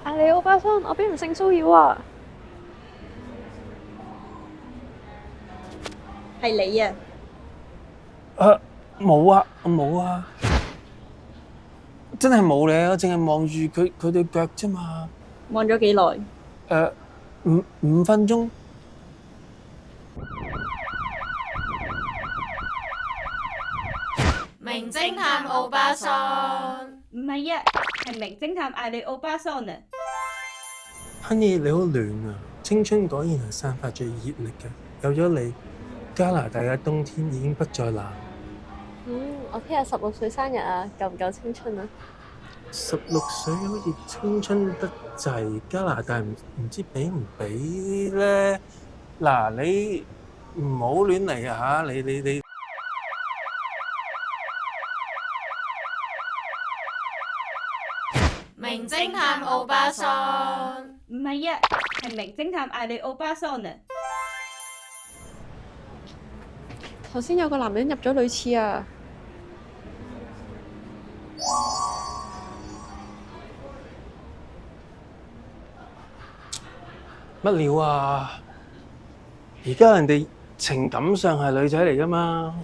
阿里歐巴桑，我俾人性騷擾啊！係你啊！冇啊，我冇啊，真係冇咧，我淨係望住佢對腳啫嘛。望咗幾耐？5分鐘。名偵探歐巴桑，唔係啊，係名偵探阿里歐巴桑啊！ Honey 你好暖啊，青春果然係散發住熱力嘅。有咗你，加拿大嘅冬天已經不再冷。我聽日16歲生日啊，夠唔夠青春啊16歲好似青春得滯，加拿大唔知俾唔俾咧？嗱，你唔好亂嚟啊嚇！你。名偵探歐巴桑，唔係啊，係名偵探阿里歐巴桑啊！頭先有個男人入咗女廁啊！乜料啊？而家人哋情感上係女仔嚟㗎嘛？